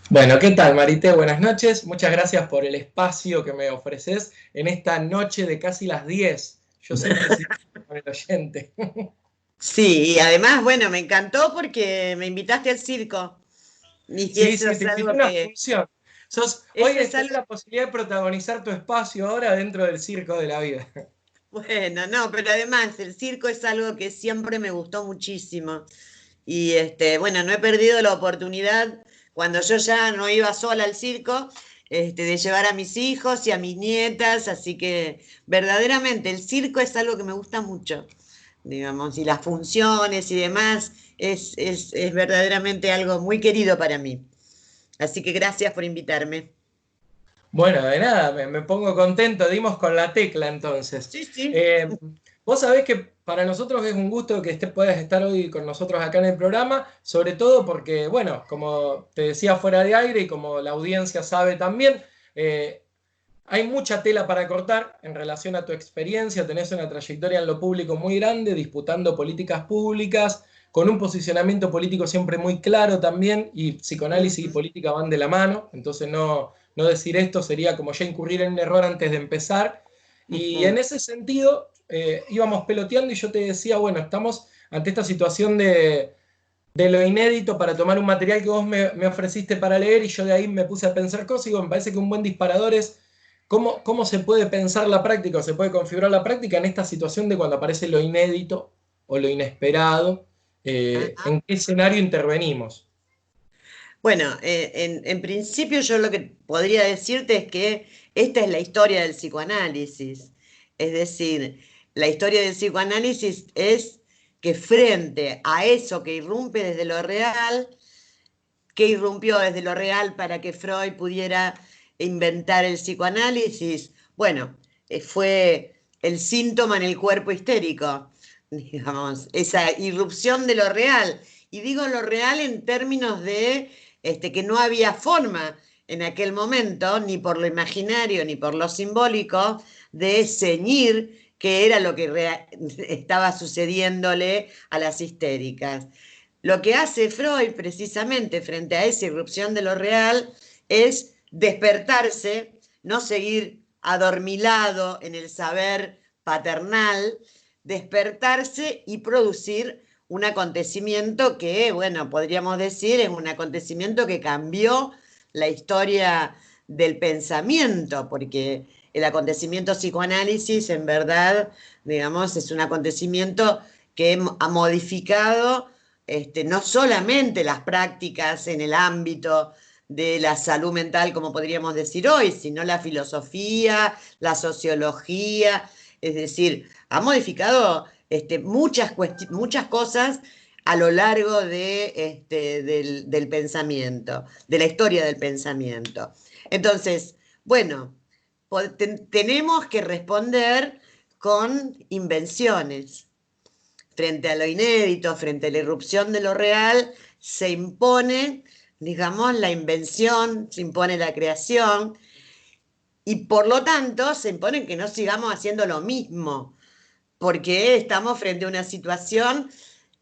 Bueno, ¿qué tal, Marité? Buenas noches. Muchas gracias por el espacio que me ofreces en esta noche de casi las 10. Yo siempre soy con el oyente. Sí, y además, bueno, me encantó porque me invitaste al circo. Y Sí, eso sí, es te invité a algo una que, función. Hoy eso es tenés algo, la posibilidad de protagonizar tu espacio ahora dentro del circo de la vida. bueno, no, pero además el circo es algo que siempre me gustó muchísimo. Y bueno, no he perdido la oportunidad cuando yo ya no iba sola al circo, de llevar a mis hijos y a mis nietas, así que verdaderamente el circo es algo que me gusta mucho, digamos, y las funciones y demás es verdaderamente algo muy querido para mí. Así que gracias por invitarme. Bueno, de nada, me pongo contento. Dimos con la tecla entonces. Sí, sí. Eh, Vos sabés que para nosotros es un gusto que puedas estar hoy con nosotros acá en el programa, sobre todo porque, bueno, como te decía fuera de aire y como la audiencia sabe también, eh, hay mucha tela para cortar en relación a tu experiencia. Tenés una trayectoria en lo público muy grande, disputando políticas públicas, con un posicionamiento político siempre muy claro también, y psicoanálisis y Ujú, política van de la mano. Entonces no decir esto sería como ya incurrir en un error antes de empezar. Y en ujú. ese sentido, íbamos peloteando y yo te decía, bueno, estamos ante esta situación de lo inédito para tomar un material que vos me ofreciste para leer y yo de ahí me puse a pensar cosas y digo, me parece que un buen disparador es cómo se puede pensar la práctica o se puede configurar la práctica en esta situación de cuando aparece lo inédito o lo inesperado, Ajá. en qué escenario intervenimos. Bueno, en principio yo lo que podría decirte es que esta es la historia del psicoanálisis. Es decir, la historia del psicoanálisis es que frente a eso que irrumpe desde lo real, que irrumpió desde lo real para que Freud pudiera inventar el psicoanálisis, bueno, fue el síntoma en el cuerpo histérico, digamos, esa irrupción de lo real. Y digo lo real en términos de que no había forma en aquel momento, ni por lo imaginario ni por lo simbólico, de ceñir qué era lo que estaba sucediéndole a las histéricas. Lo que hace Freud precisamente frente a esa irrupción de lo real es despertarse, no seguir adormilado en el saber paternal, despertarse y producir un acontecimiento que, bueno, podríamos decir, es un acontecimiento que cambió la historia del pensamiento, porque el acontecimiento psicoanálisis, en verdad, digamos, es un acontecimiento que ha modificado no solamente las prácticas en el ámbito de la salud mental, como podríamos decir hoy, sino la filosofía, la sociología, es decir, ha modificado muchas cosas a lo largo del pensamiento, de la historia del pensamiento. Entonces, bueno, tenemos que responder con invenciones frente a lo inédito, frente a la irrupción de lo real, se impone, digamos, la invención, se impone la creación y por lo tanto se impone que no sigamos haciendo lo mismo, porque estamos frente a una situación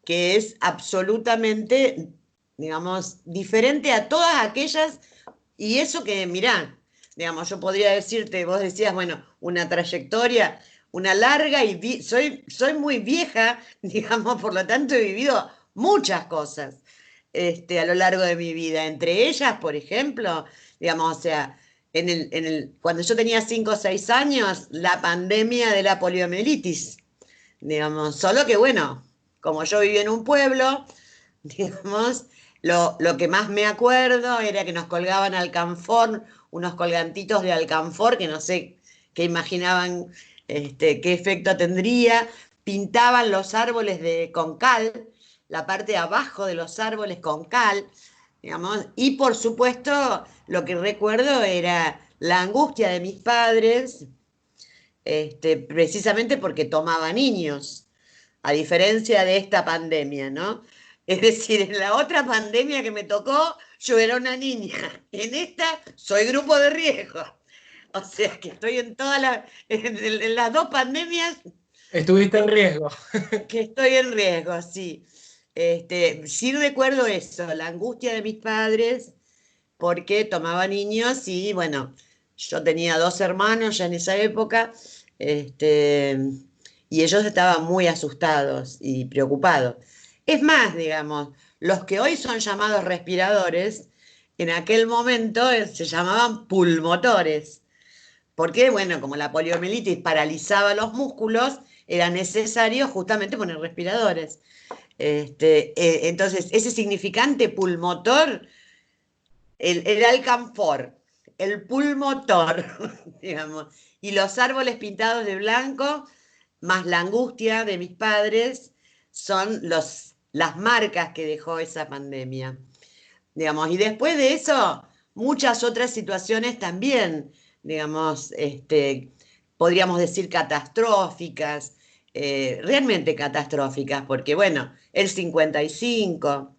que es absolutamente, digamos, diferente a todas aquellas, y eso que, mirá, digamos, yo podría decirte, vos decías, bueno, una trayectoria, una larga, y soy muy vieja, digamos, por lo tanto he vivido muchas cosas a lo largo de mi vida. Entre ellas, por ejemplo, digamos, o sea, cuando yo tenía 5 o 6 años, la pandemia de la poliomielitis, digamos, solo que bueno, como yo viví en un pueblo, digamos, lo que más me acuerdo era que nos colgaban alcanfor, unos colgantitos de alcanfor que no sé qué imaginaban, qué efecto tendría, pintaban los árboles con cal, la parte de abajo de los árboles con cal, digamos, y por supuesto lo que recuerdo era la angustia de mis padres, precisamente porque tomaba niños, a diferencia de esta pandemia, ¿no? Es decir, en la otra pandemia que me tocó, yo era una niña. En esta, soy grupo de riesgo. O sea, que estoy en las dos pandemias Estuviste en riesgo. que estoy en riesgo, sí. Sí recuerdo eso, la angustia de mis padres, porque tomaba niños y bueno, yo tenía 2 hermanos ya en esa época, este, y ellos estaban muy asustados y preocupados. Es más, digamos, los que hoy son llamados respiradores, en aquel momento se llamaban pulmotores, porque bueno, como la poliomielitis paralizaba los músculos, era necesario justamente poner respiradores. Entonces, ese significante pulmotor el alcanfor, el pulmotor, digamos, y los árboles pintados de blanco, más la angustia de mis padres, son las marcas que dejó esa pandemia, digamos. Y después de eso, muchas otras situaciones también, digamos, podríamos decir catastróficas, realmente catastróficas, porque bueno, el 55,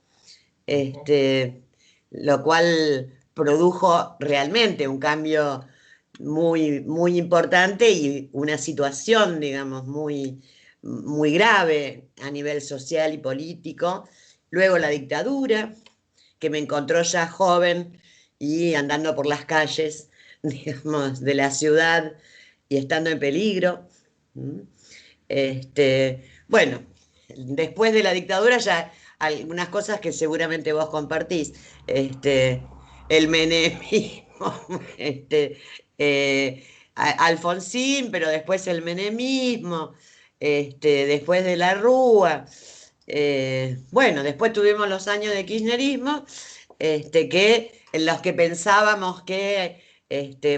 este, lo cual produjo realmente un cambio muy, muy importante y una situación, digamos, muy, muy grave a nivel social y político. Luego la dictadura, que me encontró ya joven y andando por las calles, digamos, de la ciudad y estando en peligro. ¿Mm? Bueno, después de la dictadura ya algunas cosas que seguramente vos compartís, el menemismo, Alfonsín, pero después el menemismo, después de la Rúa, bueno, después tuvimos los años de kirchnerismo, en los que pensábamos que,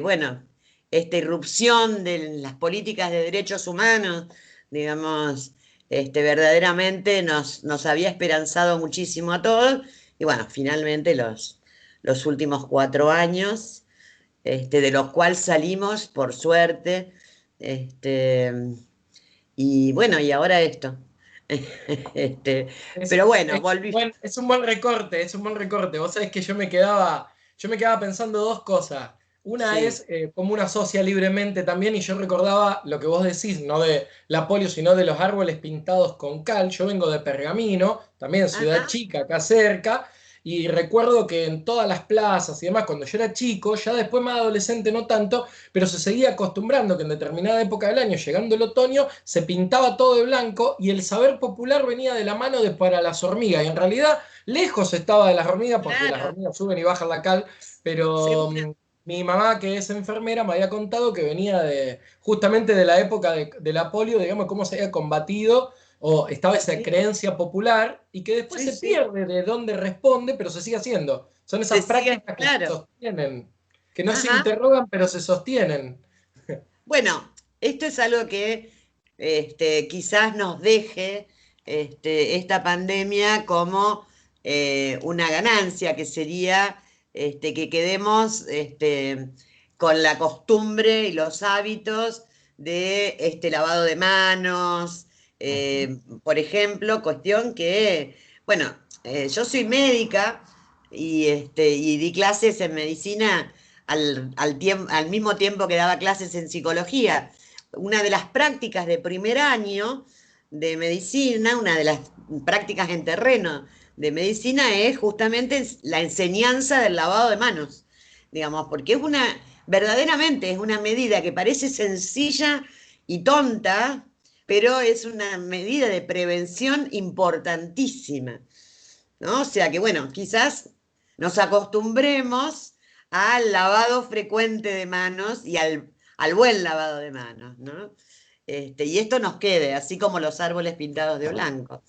bueno, esta irrupción de las políticas de derechos humanos, digamos, verdaderamente nos había esperanzado muchísimo a todos. Y bueno, finalmente los últimos 4 años, de los cuales salimos, por suerte, este, y bueno, y ahora esto. Este, Es, pero bueno, es volví. es un buen recorte, es un buen recorte. Vos sabés que yo me quedaba pensando dos cosas. Una Sí. es cómo uno asocia libremente también, y yo recordaba lo que vos decís, no de la polio, sino de los árboles pintados con cal. Yo vengo de Pergamino, también ciudad Ajá. chica, acá cerca, y recuerdo que en todas las plazas y demás, cuando yo era chico, ya después más adolescente no tanto, pero se seguía acostumbrando que en determinada época del año, llegando el otoño, se pintaba todo de blanco y el saber popular venía de la mano de para las hormigas. Y en realidad, lejos estaba de las hormigas, porque las Claro, hormigas suben y bajan la cal, pero seguro. mi mamá, que es enfermera, me había contado que venía justamente de la época de la polio, digamos, cómo se había combatido o estaba esa Sí, creencia popular y que después sí, se sí. pierde de dónde responde, pero se sigue haciendo. Son Se esas sigue, prácticas que se claro. sostienen, que no se Ajá. interrogan, pero se sostienen. Bueno, esto es algo que quizás nos deje esta pandemia como una ganancia, que sería que quedemos con la costumbre y los hábitos de este lavado de manos, por ejemplo, cuestión que, bueno, yo soy médica y di clases en medicina al mismo tiempo que daba clases en psicología. Una de las prácticas de primer año de medicina, una de las prácticas en terreno de medicina es justamente la enseñanza del lavado de manos, digamos, porque verdaderamente es una medida que parece sencilla y tonta, pero es una medida de prevención importantísima, ¿no? O sea que, bueno, quizás nos acostumbremos al lavado frecuente de manos y al buen lavado de manos, ¿no? Y esto nos quede, así como los árboles pintados de blanco.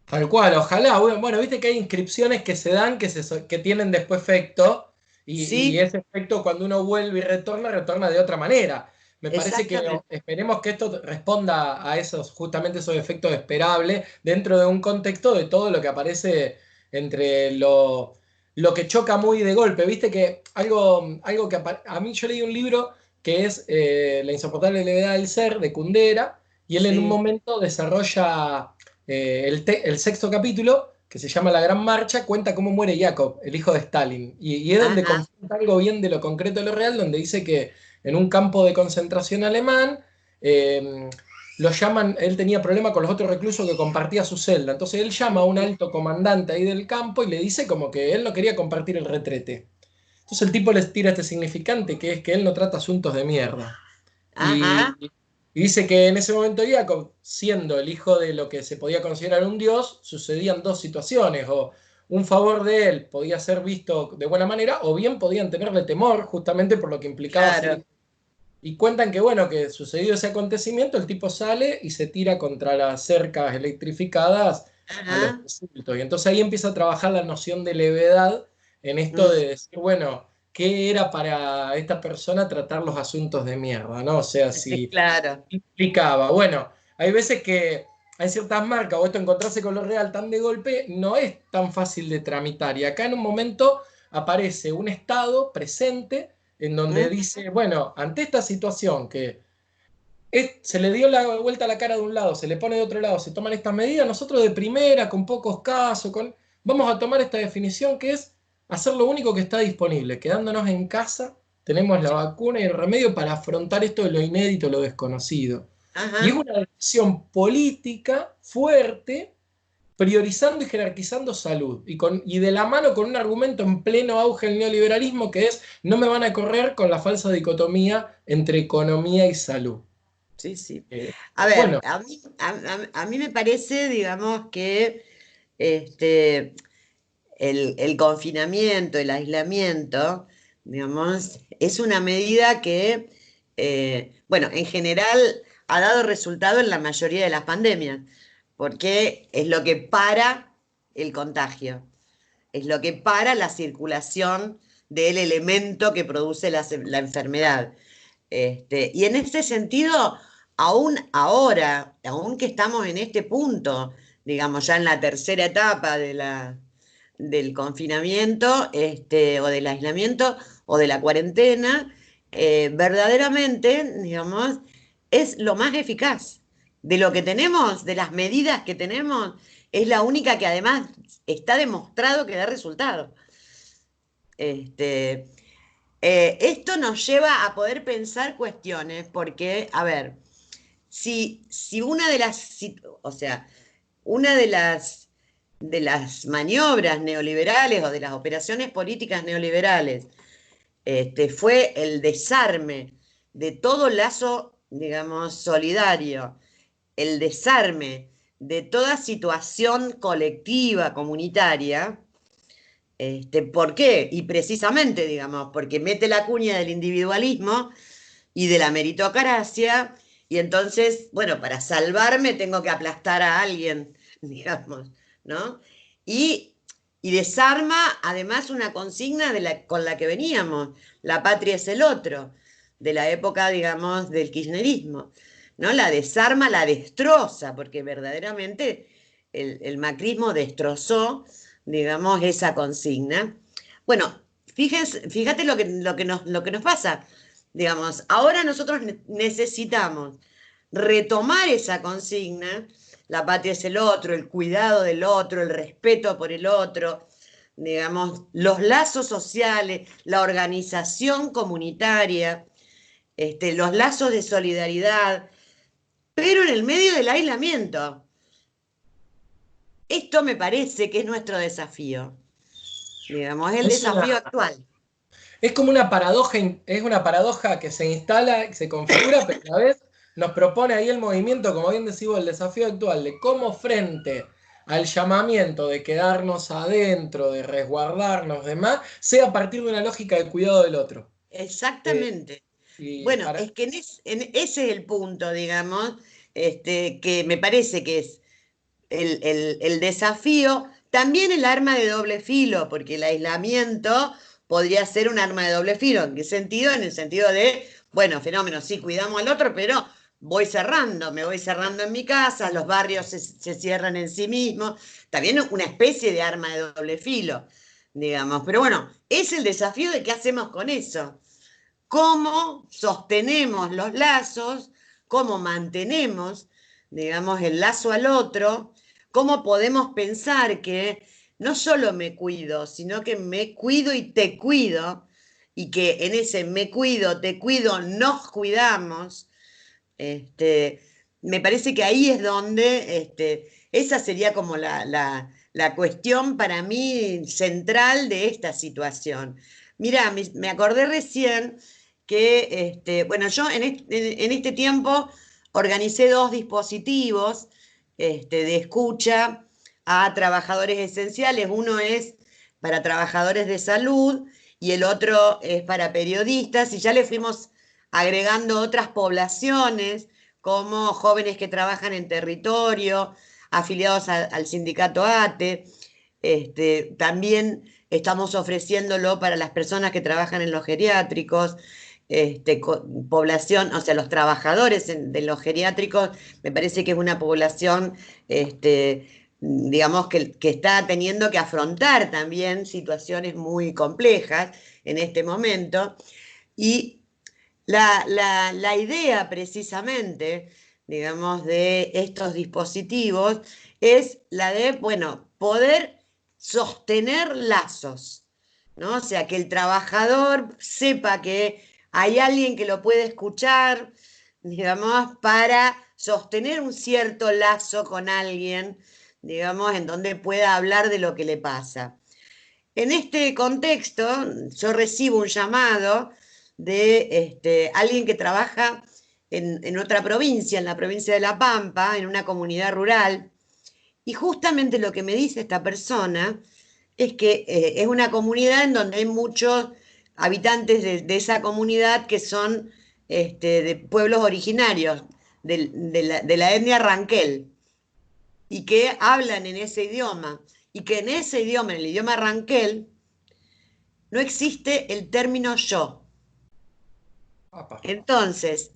Tal cual, ojalá. Bueno, viste que hay inscripciones que se dan que tienen después efecto, y Sí, ese efecto cuando uno vuelve y retorna, retorna de otra manera. Me parece que exactamente. esperemos que esto responda a esos, justamente esos efectos esperables dentro de un contexto de todo lo que aparece entre lo que choca muy de golpe. Viste que algo que a mí yo leí un libro que es La insoportable levedad del ser de Kundera, y él en un Sí. momento desarrolla el sexto capítulo, que se llama La Gran Marcha, cuenta cómo muere Jacob, el hijo de Stalin. Y es donde Ajá. confronta algo bien de lo concreto de lo real, donde dice que en un campo de concentración alemán, eh, lo llaman, él tenía problema con los otros reclusos que compartía su celda. Entonces él llama a un alto comandante ahí del campo y le dice como que él no quería compartir el retrete. Entonces el tipo les tira este significante que es que él no trata asuntos de mierda. Y, Ajá, y dice que en ese momento Jacob, siendo el hijo de lo que se podía considerar un dios, sucedían dos situaciones, o un favor de él podía ser visto de buena manera, o bien podían tenerle temor justamente por lo que implicaba ser. claro. Y cuentan que, bueno, que sucedido ese acontecimiento, el tipo sale y se tira contra las cercas electrificadas a los Ajá. insultos. Y entonces ahí empieza a trabajar la noción de levedad en esto Mm, de decir, bueno, ¿qué era para esta persona tratar los asuntos de mierda? ¿No? O sea, si claro. implicaba, bueno, hay veces que hay ciertas marcas o esto encontrarse con lo real tan de golpe no es tan fácil de tramitar. Y acá en un momento aparece un estado presente en donde Mm, dice, bueno, ante esta situación que se le dio la vuelta a la cara de un lado, se le pone de otro lado, se toman estas medidas, nosotros de primera, con pocos casos, vamos a tomar esta definición que es hacer lo único que está disponible, quedándonos en casa, tenemos la vacuna y el remedio para afrontar esto de lo inédito, lo desconocido. Y es ajá. una decisión política fuerte, priorizando y jerarquizando salud, y de la mano con un argumento en pleno auge del neoliberalismo que es, no me van a correr con la falsa dicotomía entre economía y salud. Sí, sí. Eh, A ver, bueno, a mí me parece, digamos, que este, el confinamiento, el aislamiento, digamos, es una medida que, bueno, en general ha dado resultado en la mayoría de las pandemias, porque es lo que para el contagio, es lo que para la circulación del elemento que produce la enfermedad. Y en este sentido, aún ahora, aún que estamos en este punto, digamos, ya en la tercera etapa del confinamiento, o del aislamiento, o de la cuarentena, verdaderamente, digamos, es lo más eficaz. De lo que tenemos, de las medidas que tenemos, es la única que además está demostrado que da resultado. Este, Esto nos lleva a poder pensar cuestiones, porque, a ver, si una de las, o sea, una de las maniobras neoliberales o de las operaciones políticas neoliberales fue el desarme de todo lazo, digamos, solidario, el desarme de toda situación colectiva, comunitaria. ¿Por qué? Y precisamente, digamos, porque mete la cuña del individualismo y de la meritocracia, y entonces, bueno, para salvarme tengo que aplastar a alguien, digamos, ¿no? Y, y desarma además una consigna con la que veníamos, la patria es el otro, de la época, digamos, del kirchnerismo, ¿no? La desarma, la destroza, porque verdaderamente el macrismo destrozó, digamos, esa consigna. Bueno, fíjate lo que nos pasa. Digamos, ahora nosotros necesitamos retomar esa consigna, la patria es el otro, el cuidado del otro, el respeto por el otro, digamos, los lazos sociales, la organización comunitaria, los lazos de solidaridad, pero en el medio del aislamiento. Esto me parece que es nuestro desafío, digamos, es el es una, desafío actual. es como una paradoja, es una paradoja que se instala, y se configura, pero a la vez nos propone ahí el movimiento, como bien decimos, el desafío actual de cómo frente al llamamiento de quedarnos adentro, de resguardarnos, demás, sea a partir de una lógica de cuidado del otro. Eh, Exactamente. y Bueno, para, es que ese es el punto, digamos, que me parece que es el desafío, también el arma de doble filo, porque el aislamiento podría ser un arma de doble filo. ¿En qué sentido? En el sentido de, bueno, fenómeno, sí, cuidamos al otro, pero me voy cerrando en mi casa, los barrios se cierran en sí mismos. También una especie de arma de doble filo, digamos. Pero bueno, es el desafío de qué hacemos con eso. ¿Cómo sostenemos los lazos? ¿Cómo mantenemos, digamos, el lazo al otro? ¿Cómo podemos pensar que no solo me cuido, sino que me cuido y te cuido? Y que en ese me cuido, te cuido, nos cuidamos. este, me parece que ahí es donde, esa sería como la cuestión para mí central de esta situación. Mirá, me acordé recién que, bueno, yo en este tiempo organicé dos dispositivos, de escucha a trabajadores esenciales. Uno es para trabajadores de salud y el otro es para periodistas, y ya le fuimos agregando otras poblaciones, como jóvenes que trabajan en territorio, afiliados al sindicato ATE. También estamos ofreciéndolo para las personas que trabajan en los geriátricos, población, o sea, los trabajadores de los geriátricos, me parece que es una población, digamos, que está teniendo que afrontar también situaciones muy complejas en este momento. Y la idea precisamente, digamos, de estos dispositivos es la de, bueno, poder sostener lazos, ¿no? O sea, que el trabajador sepa que hay alguien que lo puede escuchar, digamos, para sostener un cierto lazo con alguien, digamos, en donde pueda hablar de lo que le pasa. En este contexto, yo recibo un llamado de alguien que trabaja en otra provincia, en la provincia de La Pampa, en una comunidad rural, y justamente lo que me dice esta persona es que es una comunidad en donde hay muchos habitantes de esa comunidad que son, de pueblos originarios de la etnia Ranquel, y que hablan en ese idioma, y que en ese idioma, en el idioma Ranquel, no existe el término yo. Apa. Entonces,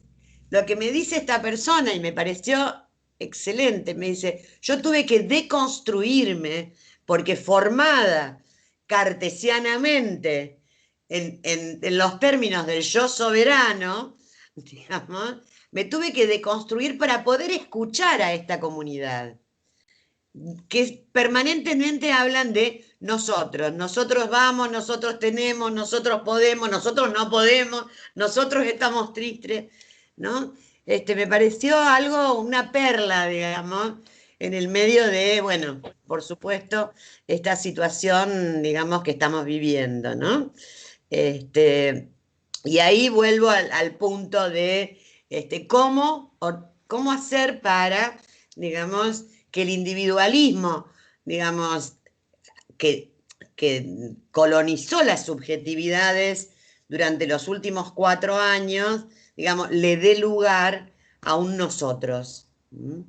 lo que me dice esta persona, y me pareció excelente, me dice, yo tuve que deconstruirme porque formada cartesianamente en los términos del yo soberano, digamos, me tuve que deconstruir para poder escuchar a esta comunidad, que permanentemente hablan de nosotros vamos, nosotros tenemos, nosotros podemos, nosotros no podemos, nosotros estamos tristes, ¿no? Me pareció algo, una perla, digamos, en el medio de, bueno, por supuesto, esta situación, digamos, que estamos viviendo, ¿no? Y ahí vuelvo al punto de cómo hacer para, digamos, que el individualismo, digamos, que, que colonizó las subjetividades durante los últimos 4 años, digamos, le dé lugar a un nosotros. ¿Mm?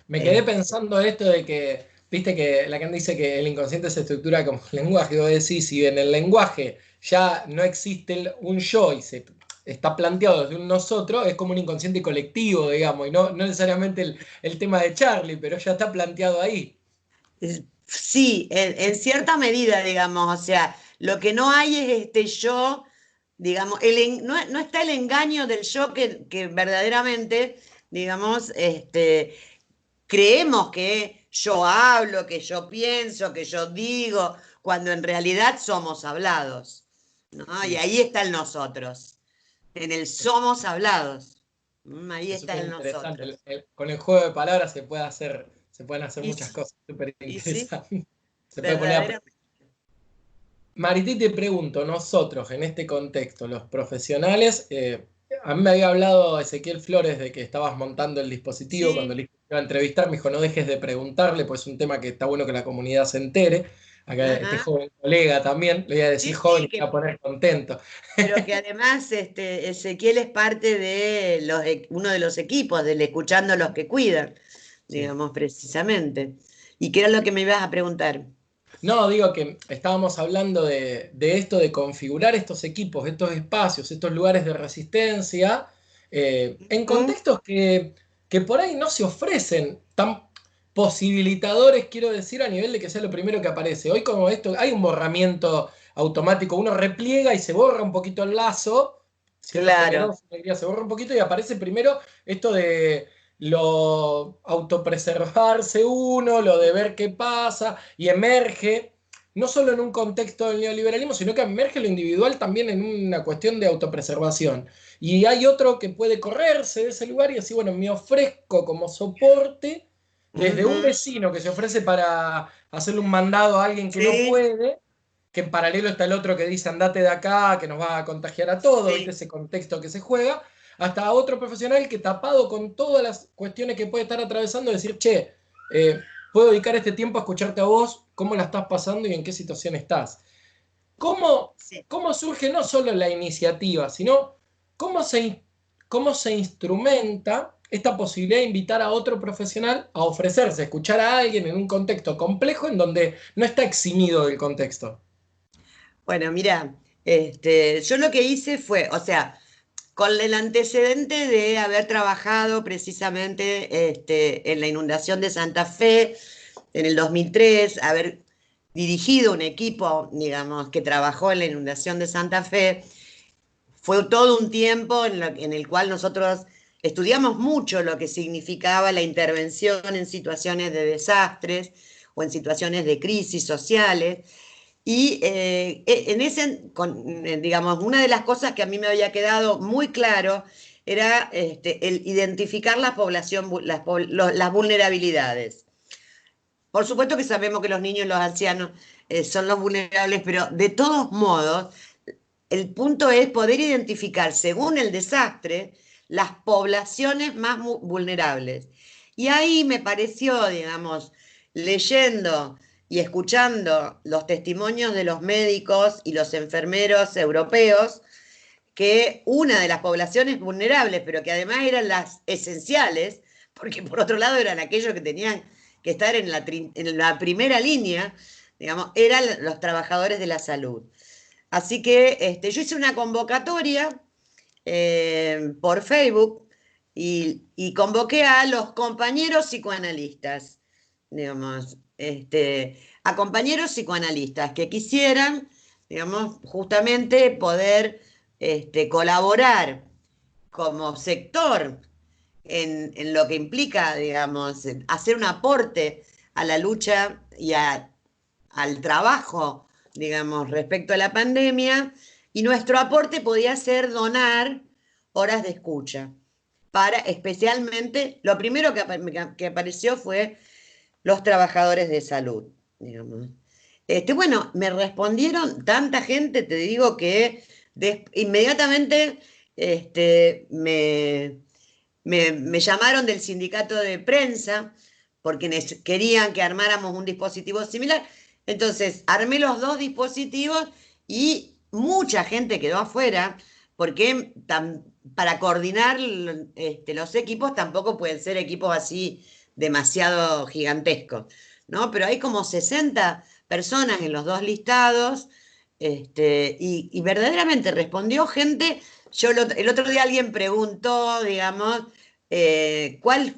Me quedé pensando esto de que, viste que Lacan dice que el inconsciente se estructura como lenguaje, y vos decís, si en el lenguaje ya no existe un yo y se está planteado desde un nosotros, es como un inconsciente colectivo, digamos, y no necesariamente el tema de Charlie, pero ya está planteado ahí. Sí, en cierta medida, digamos, o sea, lo que no hay es este yo, digamos, no está el engaño del yo que verdaderamente, digamos, creemos que yo hablo, que yo pienso, que yo digo, cuando en realidad somos hablados, ¿no? Y Sí, ahí está el nosotros, en el somos hablados. Ahí es está súper el interesante. nosotros. Con el juego de palabras se pueden hacer Y muchas sí, cosas súper y sí, interesantes. Se puede poner a... verdaderamente. Marití, te pregunto, nosotros en este contexto, los profesionales, a mí me había hablado Ezequiel Flores de que estabas montando el dispositivo, cuando Sí, le iba a entrevistar, me dijo, no dejes de preguntarle, pues es un tema que está bueno que la comunidad se entere. Acá este ajá. joven colega también, le voy a decir Sí, joven sí, y me va a poner contento. pero que además Ezequiel es parte de uno de los equipos, del Escuchando a los que cuidan, Sí. digamos, precisamente. ¿Y qué era lo que me ibas a preguntar? No, digo que estábamos hablando de esto, de configurar estos equipos, estos espacios, estos lugares de resistencia, en ¿Mm? contextos que por ahí no se ofrecen tan posibilitadores, quiero decir, a nivel de que sea lo primero que aparece. Hoy como esto, hay un borramiento automático, uno repliega y se borra un poquito el lazo, siendo Claro. generoso, diría, se borra un poquito y aparece primero esto de lo autopreservarse uno, lo de ver qué pasa, y emerge. no solo en un contexto del neoliberalismo, sino que emerge lo individual también en una cuestión de autopreservación. Y hay otro que puede correrse de ese lugar y decir, bueno, me ofrezco como soporte desde un Ujú. vecino que se ofrece para hacerle un mandado a alguien que no Sí, puede, que en paralelo está el otro que dice andate de acá, que nos va a contagiar a todos, ¿viste? sí. Ese contexto que se juega, hasta otro profesional que tapado con todas las cuestiones que puede estar atravesando, decir, che, puedo dedicar este tiempo a escucharte a vos, cómo la estás pasando y en qué situación estás. ¿Cómo, Sí. cómo surge no solo la iniciativa, sino cómo se instrumenta esta posibilidad de invitar a otro profesional a ofrecerse, a escuchar a alguien en un contexto complejo en donde no está eximido del contexto? Bueno, mira, yo lo que hice fue, o sea, con el antecedente de haber trabajado precisamente en la inundación de Santa Fe en el 2003, haber dirigido un equipo, digamos, que trabajó en la inundación de Santa Fe, fue todo un tiempo en el cual nosotros estudiamos mucho lo que significaba la intervención en situaciones de desastres o en situaciones de crisis sociales. Y digamos, una de las cosas que a mí me había quedado muy claro era el identificar la población, las vulnerabilidades. Por supuesto que sabemos que los niños y los ancianos son los vulnerables, pero de todos modos, el punto es poder identificar, según el desastre, las poblaciones más vulnerables. Y ahí me pareció, digamos, leyendo y escuchando los testimonios de los médicos y los enfermeros europeos, que una de las poblaciones vulnerables, pero que además eran las esenciales, porque por otro lado eran aquellos que tenían que estar en la primera línea, digamos, eran los trabajadores de la salud. Así que yo hice una convocatoria por Facebook y convoqué a los compañeros psicoanalistas, digamos, a compañeros psicoanalistas que quisieran, digamos, justamente poder colaborar como sector en lo que implica, digamos, hacer un aporte a la lucha al trabajo, digamos, respecto a la pandemia, y nuestro aporte podía ser donar horas de escucha. Para especialmente, lo primero que apareció fue los trabajadores de salud, digamos. Bueno, me respondieron tanta gente, te digo que inmediatamente me llamaron del sindicato de prensa porque querían que armáramos un dispositivo similar. Entonces, armé los dos dispositivos y mucha gente quedó afuera porque para coordinar los equipos tampoco pueden ser equipos así demasiado gigantescos, ¿no? Pero hay como 60 personas en los dos listados, y verdaderamente respondió gente. El otro día alguien preguntó, digamos, ¿cuál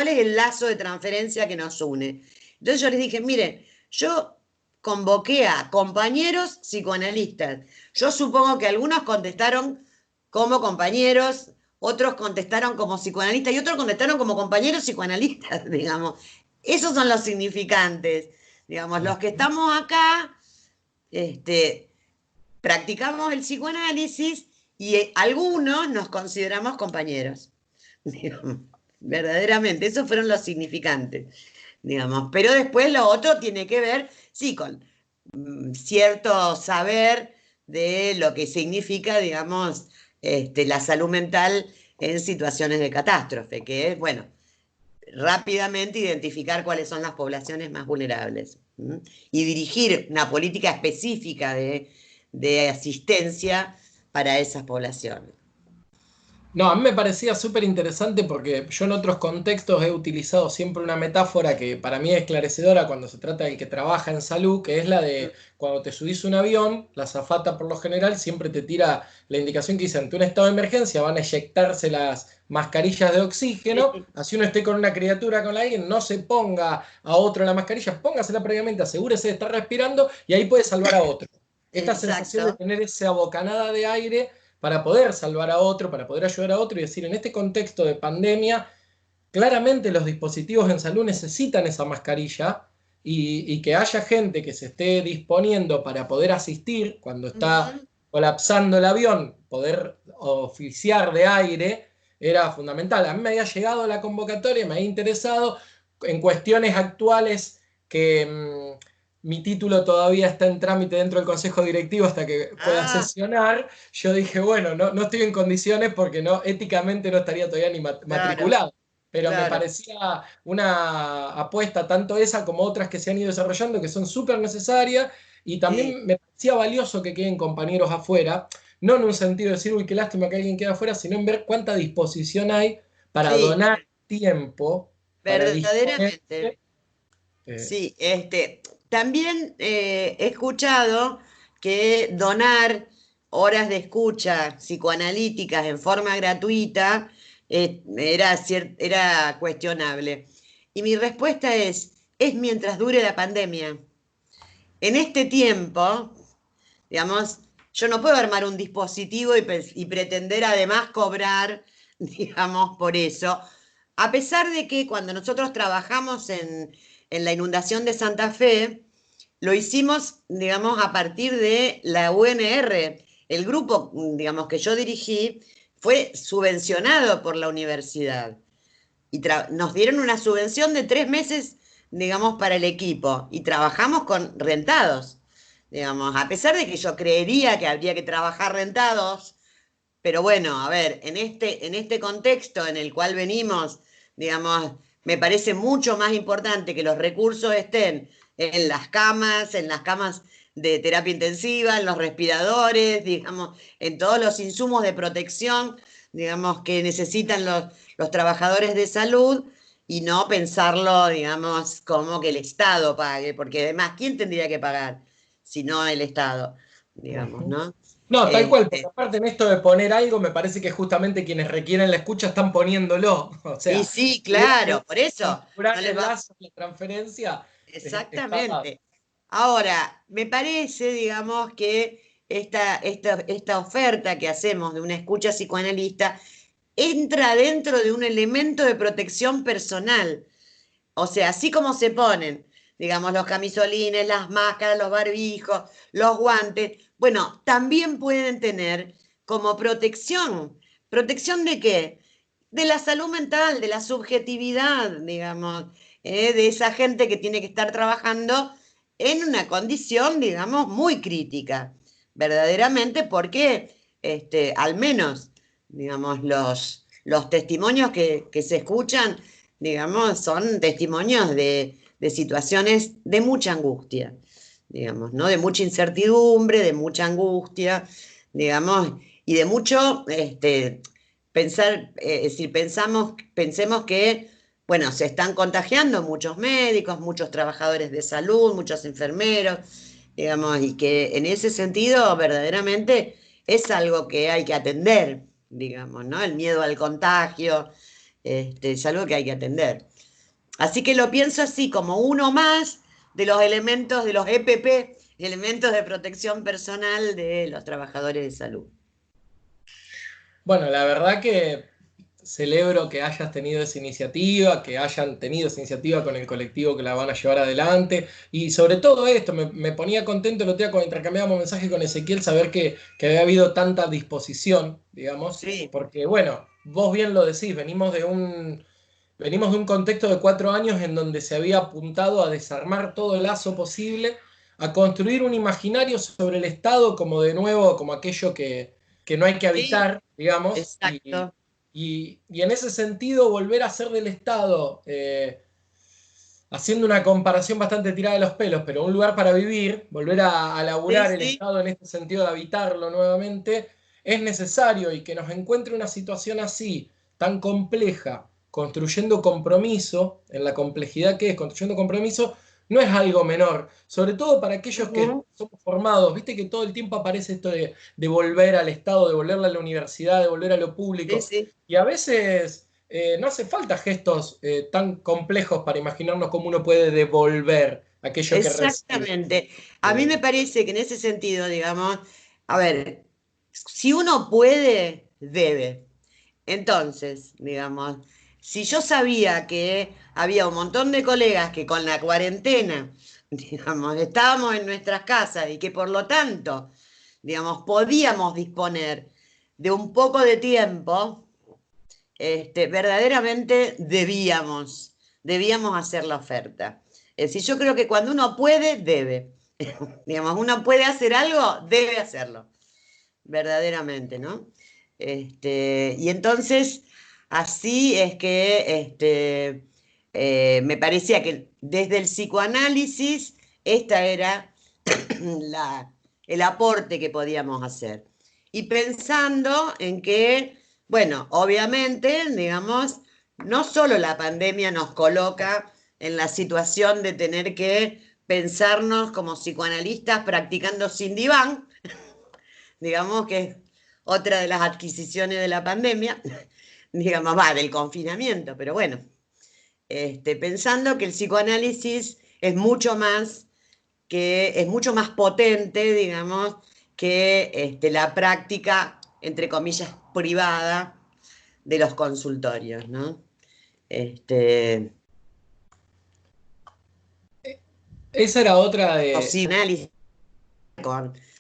es el lazo de transferencia que nos une? Entonces yo les dije, miren, yo convoqué a compañeros psicoanalistas. Yo supongo que algunos contestaron como compañeros, otros contestaron como psicoanalistas y otros contestaron como compañeros psicoanalistas, digamos. Esos son los significantes. Digamos, los que estamos acá, este, practicamos el psicoanálisis y algunos nos consideramos compañeros. Digamos, verdaderamente, esos fueron los significantes, digamos. Pero después lo otro tiene que ver, sí, con cierto saber de lo que significa, digamos, la salud mental en situaciones de catástrofe, que es, bueno, rápidamente identificar cuáles son las poblaciones más vulnerables, ¿m? Y dirigir una política específica de asistencia para esas poblaciones. No, a mí me parecía súper interesante porque yo en otros contextos he utilizado siempre una metáfora que para mí es esclarecedora cuando se trata del que trabaja en salud, que es la de cuando te subís a un avión, la azafata por lo general siempre te tira la indicación que dice ante un estado de emergencia van a eyectarse las mascarillas de oxígeno, Sí, así uno esté con una criatura, con alguien, no se ponga a otro la mascarilla, póngasela previamente, asegúrese de estar respirando y ahí puede salvar a otro. Esta sensación de exacto. tener esa bocanada de aire para poder salvar a otro, para poder ayudar a otro y decir, en este contexto de pandemia, claramente los dispositivos en salud necesitan esa mascarilla y que haya gente que se esté disponiendo para poder asistir cuando está Ujú. colapsando el avión, poder oficiar de aire, era fundamental. A mí me había llegado la convocatoria, me había interesado en cuestiones actuales que mi título todavía está en trámite dentro del consejo directivo hasta que pueda Ah, sesionar. Yo dije, bueno, no, no estoy en condiciones porque no, éticamente no estaría todavía ni claro, matriculado. Pero me claro. parecía una apuesta, tanto esa como otras que se han ido desarrollando, que son súper necesarias, y Sí, también me parecía valioso que queden compañeros afuera, no en un sentido de decir, uy, qué lástima que alguien quede afuera, sino en ver cuánta disposición hay para sí, donar tiempo, para disponer. verdaderamente. eh, Sí, también he escuchado que donar horas de escucha psicoanalíticas en forma gratuita era cuestionable. Y mi respuesta es mientras dure la pandemia. En este tiempo, digamos, yo no puedo armar un dispositivo y pretender además cobrar, digamos, por eso. A pesar de que cuando nosotros trabajamos en la inundación de Santa Fe, lo hicimos, digamos, a partir de la UNR. El grupo, digamos, que yo dirigí fue subvencionado por la universidad y nos dieron una subvención de 3 meses, digamos, para el equipo y trabajamos con rentados, digamos, a pesar de que yo creería que habría que trabajar rentados, pero bueno, a ver, en este contexto en el cual venimos, digamos, me parece mucho más importante que los recursos estén en las camas de terapia intensiva, en los respiradores, digamos, en todos los insumos de protección, digamos, que necesitan los trabajadores de salud y no pensarlo, digamos, como que el Estado pague, porque además, ¿quién tendría que pagar si no el Estado? Digamos, Ujú. ¿no? No, tal cual, porque Este, aparte en esto de poner algo, me parece que justamente quienes requieren la escucha están poniéndolo. O y sea, sí, la idea de claro, por eso configurar no les el va. lazo, la transferencia, está dado. Exactamente. Ahora, me parece, digamos, que esta oferta que hacemos de una escucha psicoanalista entra dentro de un elemento de protección personal. O sea, así como se ponen, digamos, los camisolines, las máscaras, los barbijos, los guantes, bueno, también pueden tener como protección. ¿Protección de qué? De la salud mental, de la subjetividad, digamos, de esa gente que tiene que estar trabajando en una condición, digamos, muy crítica, verdaderamente, porque al menos, digamos, los testimonios que se escuchan, digamos, son testimonios de situaciones de mucha angustia, digamos, ¿no? De mucha incertidumbre, de mucha angustia, digamos, y de mucho pensar, es decir, pensemos que, bueno, se están contagiando muchos médicos, muchos trabajadores de salud, muchos enfermeros, digamos, y que en ese sentido verdaderamente es algo que hay que atender, digamos, ¿no? El miedo al contagio, es algo que hay que atender. Así que lo pienso así, como uno más de los elementos de los EPP, elementos de protección personal de los trabajadores de salud. Bueno, la verdad que celebro que hayas tenido esa iniciativa, que hayan tenido esa iniciativa con el colectivo que la van a llevar adelante. Y sobre todo esto, me ponía contento el otro día cuando intercambiábamos mensajes con Ezequiel, saber que había habido tanta disposición, digamos, Sí, porque bueno, vos bien lo decís, venimos de un contexto de 4 años en donde se había apuntado a desarmar todo el lazo posible, a construir un imaginario sobre el Estado como de nuevo, como aquello que no hay que sí, habitar, digamos, exacto. y en ese sentido volver a ser del Estado, haciendo una comparación bastante tirada de los pelos, pero un lugar para vivir, volver a Sí, laburar el sí, Estado en este sentido de habitarlo nuevamente, es necesario y que nos encuentre una situación así, tan compleja, construyendo compromiso, en la complejidad que es construyendo compromiso, no es algo menor, sobre todo para aquellos que ujú, somos formados, viste que todo el tiempo aparece esto de volver al Estado, de volver a la universidad, de volver a lo sí, público, sí. y a veces no hace falta gestos tan complejos para imaginarnos cómo uno puede devolver aquello que recibe. Exactamente. A mí me Eh, parece que en ese sentido, digamos, a ver, si uno puede, debe. Entonces, digamos, si yo sabía que había un montón de colegas que con la cuarentena, digamos, estábamos en nuestras casas y que por lo tanto, digamos, podíamos disponer de un poco de tiempo, verdaderamente debíamos hacer la oferta. Es decir, yo creo que cuando uno puede, debe. Digamos, uno puede hacer algo, debe hacerlo, verdaderamente, ¿no? Y entonces, así es que me parecía que desde el psicoanálisis, esta era la, el aporte que podíamos hacer. Y pensando en que, bueno, obviamente, digamos, no solo la pandemia nos coloca en la situación de tener que pensarnos como psicoanalistas practicando sin diván, digamos que es otra de las adquisiciones de la pandemia, digamos, del confinamiento, pero bueno, pensando que el psicoanálisis es mucho más potente, digamos, que la práctica, entre comillas, privada de los consultorios, ¿no? Esa era otra O de... psicoanálisis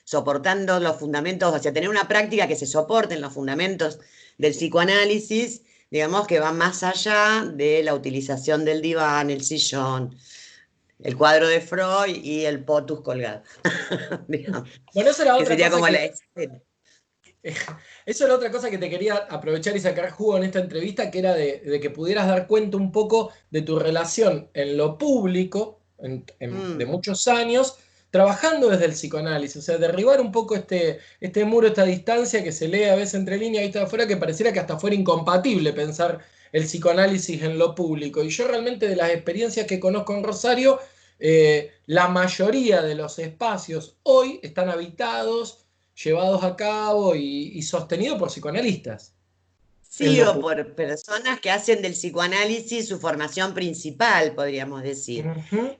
soportando los fundamentos, o sea, tener una práctica que se soporte en los fundamentos del psicoanálisis, digamos que va más allá de la utilización del diván, el sillón, el cuadro de Freud y el potus colgado. Digamos, Bueno, esa era que otra sería cosa como la que... escena. Eso era otra cosa que te quería aprovechar y sacar jugo en esta entrevista, que era de que pudieras dar cuenta un poco de tu relación en lo público, de muchos años, trabajando desde el psicoanálisis, o sea, derribar un poco este muro, esta distancia que se lee a veces entre líneas y está afuera, que pareciera que hasta fuera incompatible pensar el psicoanálisis en lo público. Y yo realmente de las experiencias que conozco en Rosario, la mayoría de los espacios hoy están habitados, llevados a cabo y sostenidos por psicoanalistas en Sí, lo o público. por personas que hacen del psicoanálisis su formación principal, podríamos decir. Ujú.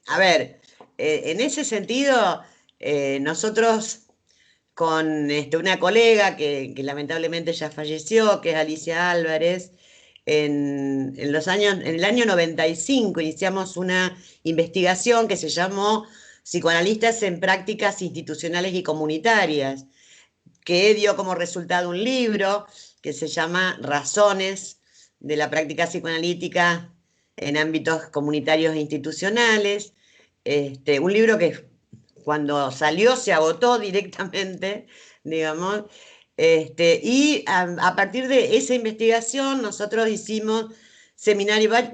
A ver, en ese sentido, nosotros con una colega que lamentablemente ya falleció, que es Alicia Álvarez, en el año 95 iniciamos una investigación que se llamó Psicoanalistas en Prácticas Institucionales y Comunitarias, que dio como resultado un libro que se llama Razones de la práctica psicoanalítica en ámbitos comunitarios e institucionales. Un libro que cuando salió se agotó directamente, digamos, y a partir de esa investigación nosotros hicimos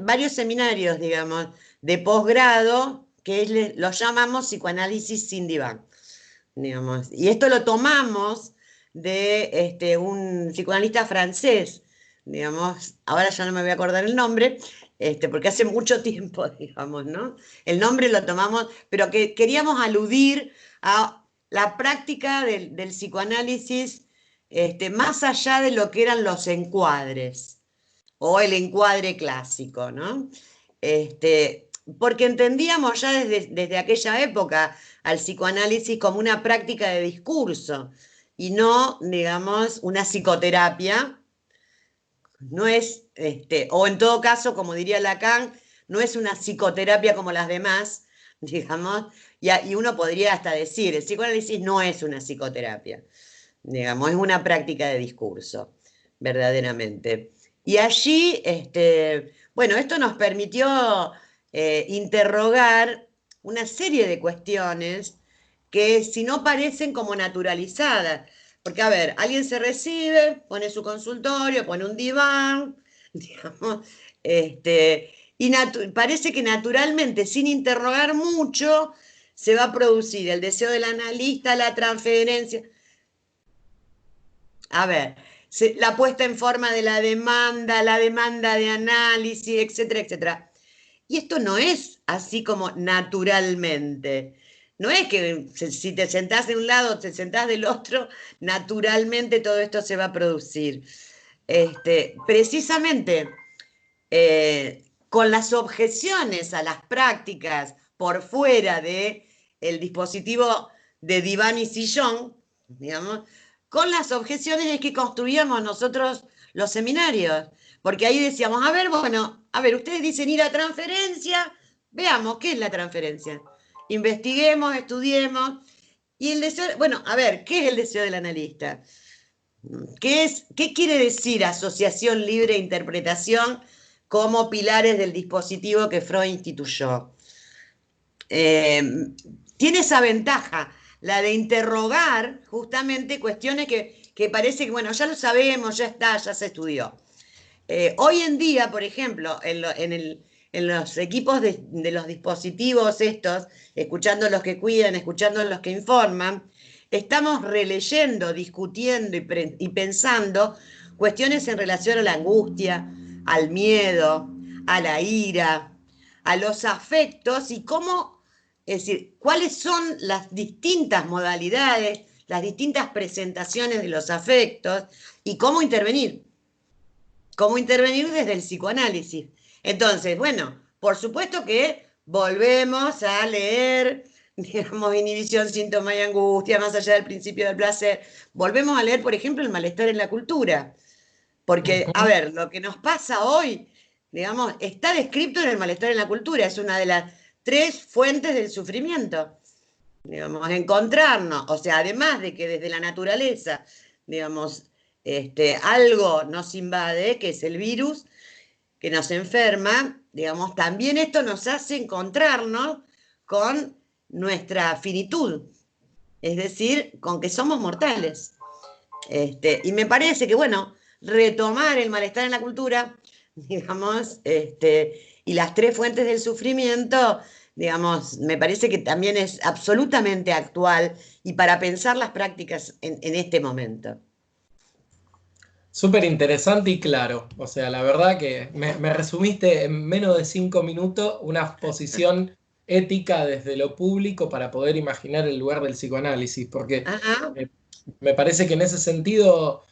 varios seminarios, digamos, de posgrado, que los llamamos psicoanálisis sin diván, digamos. Y esto lo tomamos de un psicoanalista francés, digamos, ahora ya no me voy a acordar el nombre, porque hace mucho tiempo, digamos, ¿no? El nombre lo tomamos, pero que queríamos aludir a la práctica del psicoanálisis, más allá de lo que eran los encuadres o el encuadre clásico, ¿no? Porque entendíamos ya desde aquella época al psicoanálisis como una práctica de discurso y no, digamos, una psicoterapia. No es, o en todo caso, como diría Lacan, no es una psicoterapia como las demás, digamos, y uno podría hasta decir, el psicoanálisis no es una psicoterapia, digamos, es una práctica de discurso, verdaderamente. Y allí, bueno, esto nos permitió interrogar una serie de cuestiones que si no parecen como naturalizadas, porque a ver, alguien se recibe, pone su consultorio, pone un diván, digamos, y parece que naturalmente, sin interrogar mucho, se va a producir el deseo del analista, la transferencia. A ver, la puesta en forma de la demanda de análisis, etcétera, etcétera. Y esto no es así como naturalmente. No es que si te sentás de un lado, te sentás del otro, naturalmente todo esto se va a producir. Precisamente con las objeciones a las prácticas por fuera de el dispositivo de diván y sillón, digamos, con las objeciones es que construíamos nosotros los seminarios, Porque ahí decíamos, a ver, bueno, a ver, ustedes dicen ir a transferencia, veamos, ¿qué es la transferencia? Investiguemos, estudiemos. Y el deseo, bueno, a ver, ¿qué es el deseo del analista? ¿Qué quiere decir asociación libre e interpretación como pilares del dispositivo que Freud instituyó? Eh, Tiene esa ventaja, la de interrogar justamente cuestiones que parece que, bueno, ya lo sabemos, ya está, ya se estudió. Hoy en día, por ejemplo, en los equipos de los dispositivos estos, escuchando los que cuidan, escuchando los que informan, estamos releyendo, discutiendo y pensando cuestiones en relación a la angustia, al miedo, a la ira, a los afectos y cómo, es decir, cuáles son las distintas modalidades, las distintas presentaciones de los afectos y cómo intervenir desde el psicoanálisis. Entonces, bueno, por supuesto que volvemos a leer, digamos, inhibición, síntoma y angustia, más allá del principio del placer. Volvemos a leer, por ejemplo, el malestar en la cultura. Porque, a Ujú. ver, lo que nos pasa hoy, digamos, está descrito en el malestar en la cultura. Es una de las tres fuentes del sufrimiento. Digamos, encontrarnos, o sea, además de que desde la naturaleza, digamos, algo nos invade, que es el virus, que nos enferma, digamos, también esto nos hace encontrarnos con nuestra finitud, es decir, con que somos mortales. Y me parece que, bueno, retomar el malestar en la cultura, digamos, y las tres fuentes del sufrimiento, digamos, me parece que también es absolutamente actual y para pensar las prácticas en este momento. Súper interesante y claro. O sea, la verdad que me resumiste en menos de 5 minutos una posición ética desde lo público para poder imaginar el lugar del psicoanálisis, porque Ajá. eh, me parece que en ese sentido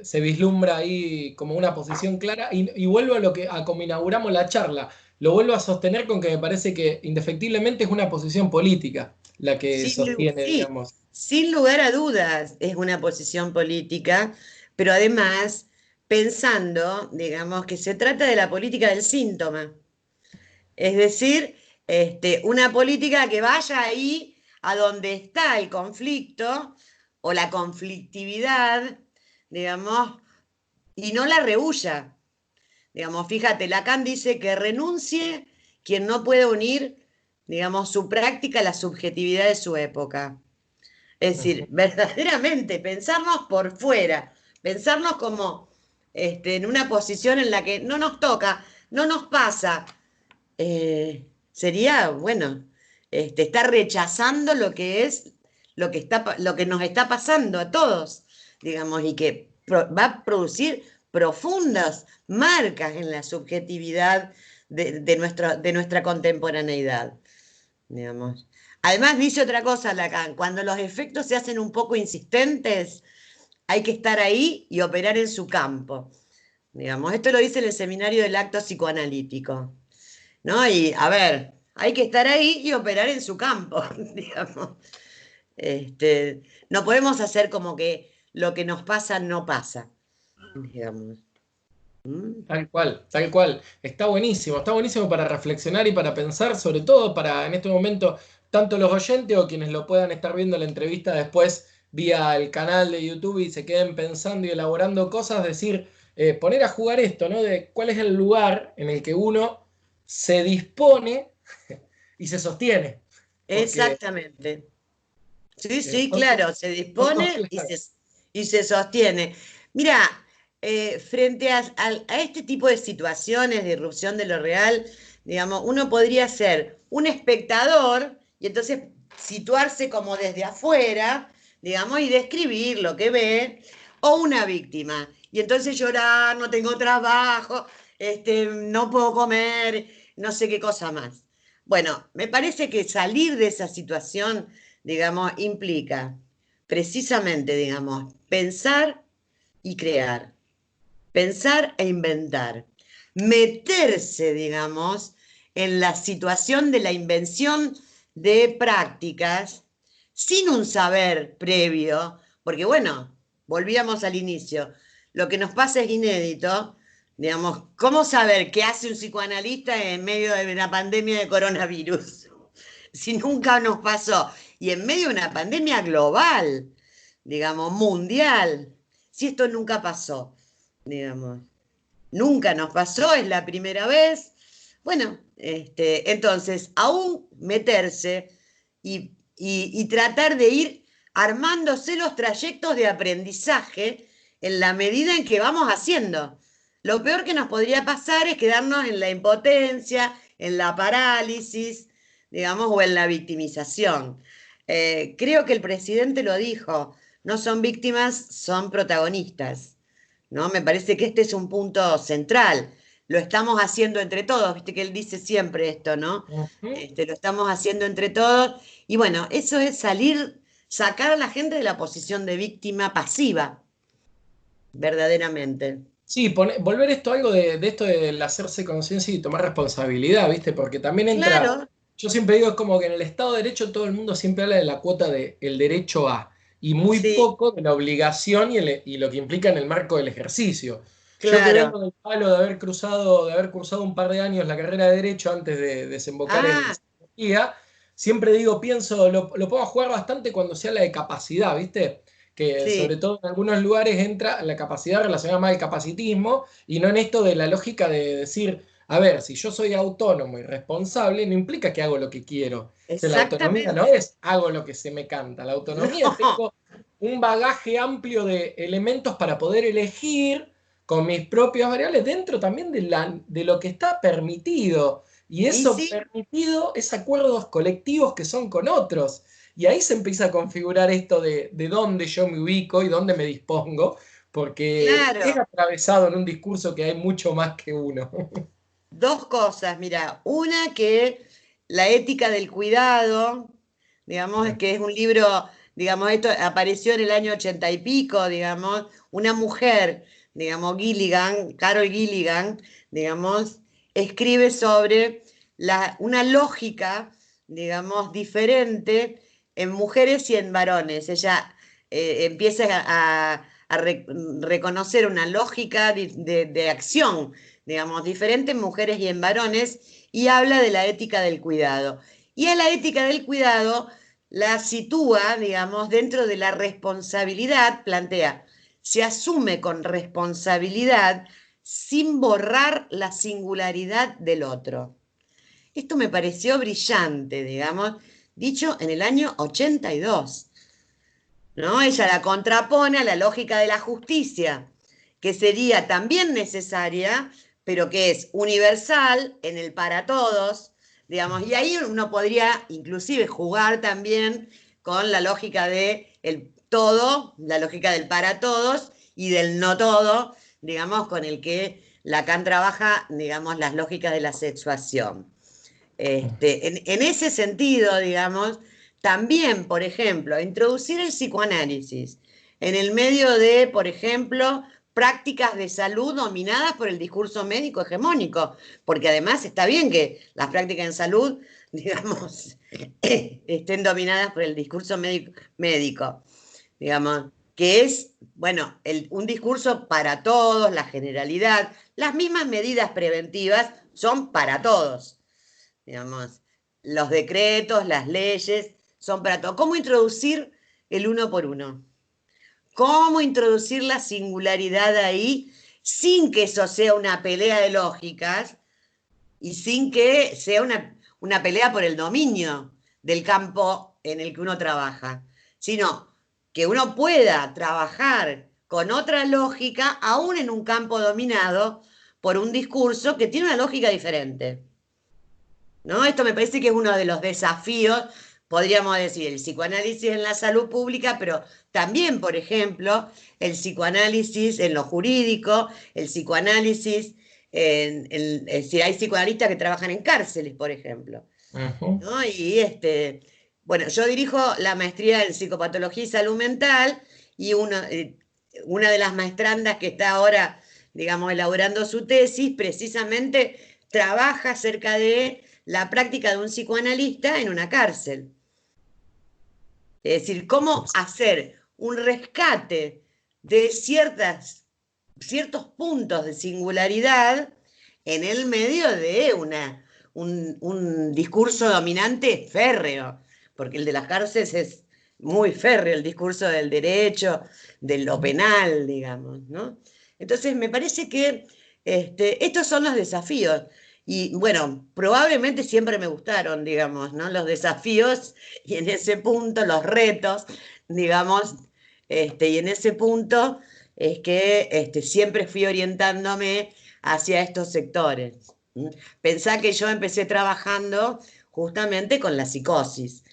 se vislumbra ahí como una posición clara y vuelvo a lo que a como inauguramos la charla. Lo vuelvo a sostener con que me parece que indefectiblemente es una posición política la que sostiene, Sí, digamos. sin lugar a dudas es una posición política, pero además pensando, digamos, que se trata de la política del síntoma. Es decir, una política que vaya ahí a donde está el conflicto o la conflictividad, digamos, y no la rehuya. Digamos, fíjate, Lacan dice que renuncie quien no puede unir, digamos, su práctica a la subjetividad de su época. Es decir, Ujú. verdaderamente pensarnos por fuera, pensarnos como en una posición en la que no nos toca, no nos pasa, sería, bueno, estar rechazando lo que es, lo que nos está pasando a todos, digamos, y que va a producir profundas marcas en la subjetividad de nuestra contemporaneidad, digamos. Además dice otra cosa Lacan, cuando los efectos se hacen un poco insistentes, hay que estar ahí y operar en su campo. Digamos, esto lo dice en el seminario del acto psicoanalítico. ¿No? Y a ver, hay que estar ahí y operar en su campo, digamos. No podemos hacer como que lo que nos pasa no pasa, digamos. ¿Mm? Tal cual, tal cual. Está buenísimo para reflexionar y para pensar, sobre todo para en este momento, tanto los oyentes o quienes lo puedan estar viendo la entrevista después vía el canal de YouTube y se queden pensando y elaborando cosas, decir, poner a jugar esto, ¿no? De cuál es el lugar en el que uno se dispone y se sostiene. Porque Exactamente. Sí, sí, son dos, claro, se son dos dispone claves. y se sostiene. Mira, frente a este tipo de situaciones de irrupción de lo real, digamos, uno podría ser un espectador y entonces situarse como desde afuera, digamos, y describir lo que ve, o una víctima. Y entonces llorar, no tengo trabajo, no puedo comer, no sé qué cosa más. Bueno, me parece que salir de esa situación, digamos, implica precisamente, digamos, pensar y crear, pensar e inventar, meterse, digamos, en la situación de la invención de prácticas sin un saber previo, porque bueno, volvíamos al inicio, lo que nos pasa es inédito, Digamos, ¿cómo saber qué hace un psicoanalista en medio de una pandemia de coronavirus? Si nunca nos pasó. Y en medio de una pandemia global, digamos, mundial. Si esto nunca pasó, digamos. Nunca nos pasó, es la primera vez. Bueno, entonces, aún meterse y tratar de ir armándose los trayectos de aprendizaje en la medida en que vamos haciendo. Lo peor que nos podría pasar es quedarnos en la impotencia, en la parálisis, digamos, o en la victimización. Creo que el presidente lo dijo, no son víctimas, son protagonistas. ¿No? Me parece que este es un punto central. Lo estamos haciendo entre todos, viste que él dice siempre esto, ¿no? Ujú. Lo estamos haciendo entre todos. Y bueno, eso es salir, sacar a la gente de la posición de víctima pasiva, verdaderamente. Sí, volver esto a algo de esto del hacerse conciencia y tomar responsabilidad, ¿viste? Porque también entra, Claro, yo siempre digo, es como que en el Estado de Derecho todo el mundo siempre habla de la cuota de el derecho a, y muy sí, poco de la obligación y lo que implica en el marco del ejercicio. Yo que claro. vengo del palo de haber cursado un par de años la carrera de Derecho antes de desembocar en Ah, psicología, siempre digo, pienso, lo puedo jugar bastante cuando se habla de capacidad, ¿viste? Que sobre sí, todo en algunos lugares entra la capacidad relacionada más al capacitismo y no en esto de la lógica de decir, a ver, si yo soy autónomo y responsable, no implica que hago lo que quiero. O sea, la autonomía no exactamente. es hago lo que se me canta, la autonomía es No, tengo un bagaje amplio de elementos para poder elegir con mis propias variables dentro también de lo que está permitido. Y y eso sí, permitido es acuerdos colectivos que son con otros. Y ahí se empieza a configurar esto de dónde yo me ubico y dónde me dispongo, porque es claro. atravesado en un discurso que hay mucho más que uno. Dos cosas, mira, una que la ética del cuidado, digamos, que es un libro, digamos, esto apareció en el año 80 y pico, digamos, una mujer, digamos, Gilligan, Carol Gilligan, digamos, escribe sobre una lógica, digamos, diferente en mujeres y en varones. Ella empieza reconocer una lógica de acción, digamos, diferente en mujeres y en varones, y habla de la ética del cuidado. Y a la ética del cuidado la sitúa, digamos, dentro de la responsabilidad, plantea, se asume con responsabilidad sin borrar la singularidad del otro. Esto me pareció brillante, digamos, dicho en el año 82. ¿No? Ella la contrapone a la lógica de la justicia, que sería también necesaria, pero que es universal en el para todos, digamos, y ahí uno podría inclusive jugar también con la lógica de el todo, la lógica del para todos y del no todo, digamos, con el que Lacan trabaja, digamos, las lógicas de la sexuación. En ese sentido, digamos, también, por ejemplo, introducir el psicoanálisis en el medio de, por ejemplo, prácticas de salud dominadas por el discurso médico hegemónico, porque además está bien que las prácticas en salud, digamos, estén dominadas por el discurso médico, digamos, que es, bueno, un discurso para todos, la generalidad, las mismas medidas preventivas son para todos, digamos, los decretos, las leyes, son para todo. ¿Cómo introducir el uno por uno? ¿Cómo introducir la singularidad ahí sin que eso sea una pelea de lógicas y sin que sea una pelea por el dominio del campo en el que uno trabaja? Sino que uno pueda trabajar con otra lógica, aún en un campo dominado por un discurso que tiene una lógica diferente. ¿No? Esto me parece que es uno de los desafíos, podríamos decir, el psicoanálisis en la salud pública, pero también, por ejemplo, el psicoanálisis en lo jurídico, el psicoanálisis es decir, hay psicoanalistas que trabajan en cárceles, por ejemplo, Ujú. ¿no? Y bueno, yo dirijo la maestría en psicopatología y salud mental y una de las maestrandas que está ahora, digamos, elaborando su tesis, precisamente trabaja acerca de la práctica de un psicoanalista en una cárcel. Es decir, cómo hacer un rescate de ciertas ciertos puntos de singularidad en el medio de un discurso dominante férreo, porque el de las cárceles es muy férreo, el discurso del derecho, de lo penal, digamos, ¿no? Entonces me parece que estos son los desafíos. Y bueno, probablemente siempre me gustaron, digamos, ¿no? Los desafíos y en ese punto los retos, digamos, y en ese punto es que siempre fui orientándome hacia estos sectores. ¿Mm? Pensá que yo empecé trabajando justamente con la psicosis,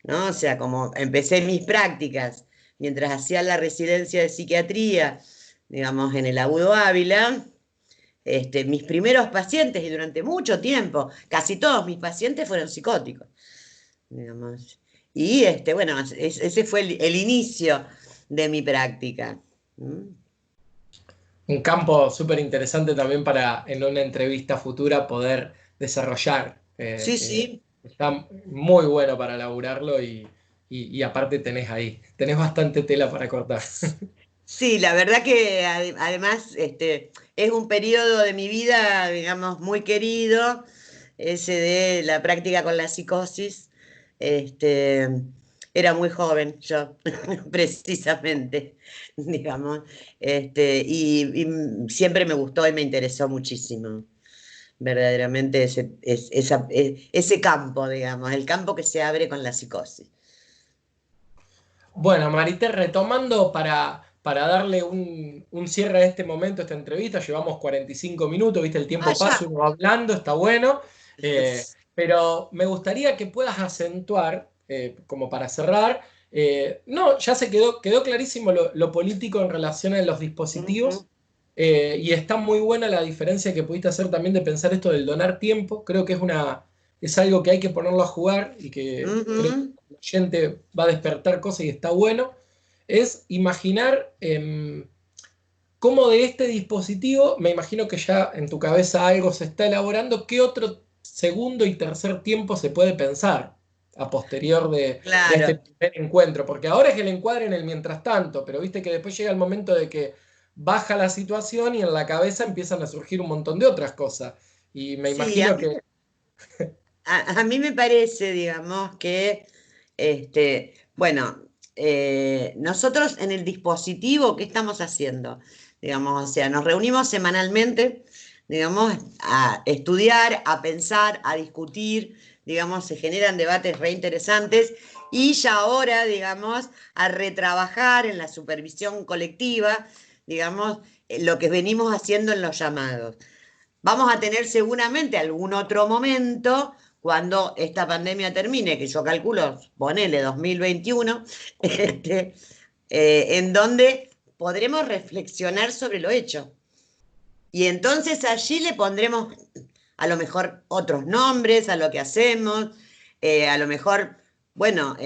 ¿no? O sea, como empecé mis prácticas mientras hacía la residencia de psiquiatría, digamos, en el Agudo Ávila, mis primeros pacientes, y durante mucho tiempo, casi todos mis pacientes fueron psicóticos, digamos. Y bueno, ese fue el inicio de mi práctica. ¿Mm? Un campo súper interesante también para en una entrevista futura poder desarrollar, Sí, que sí. está muy bueno para laburarlo y aparte tenés bastante tela para cortar. Sí, la verdad que además es un periodo de mi vida, digamos, muy querido, ese de la práctica con la psicosis. Este, Era muy joven yo, precisamente, digamos, y siempre me gustó y me interesó muchísimo, verdaderamente ese campo, digamos, el campo que se abre con la psicosis. Bueno, Marité, retomando para darle un cierre a este momento, a esta entrevista, llevamos 45 minutos, viste, el Ah, tiempo pasa, ya. uno va hablando, está bueno, pero me gustaría que puedas acentuar, como para cerrar, no, ya quedó clarísimo lo político en relación a los dispositivos, Ujú, y está muy buena la diferencia que pudiste hacer también de pensar esto del donar tiempo, creo que es algo que hay que ponerlo a jugar y que creo ujú. el oyente va a despertar cosas y está bueno, es imaginar cómo de este dispositivo, me imagino que ya en tu cabeza algo se está elaborando, qué otro segundo y tercer tiempo se puede pensar a posterior de este Claro. primer encuentro, porque ahora es el encuadre en el mientras tanto, pero viste que después llega el momento de que baja la situación y en la cabeza empiezan a surgir un montón de otras cosas. Y me Sí, imagino que a mí me parece, digamos, que, bueno, nosotros en el dispositivo, ¿qué estamos haciendo? Digamos, o sea, nos reunimos semanalmente, digamos, a estudiar, a pensar, a discutir, digamos, se generan debates reinteresantes y ya ahora, digamos, a retrabajar en la supervisión colectiva, digamos, lo que venimos haciendo en los llamados. Vamos a tener seguramente algún otro momento cuando esta pandemia termine, que yo calculo, ponele 2021, este, en donde podremos reflexionar sobre lo hecho. Y entonces allí le pondremos a lo mejor otros nombres a lo que hacemos, a lo mejor, bueno,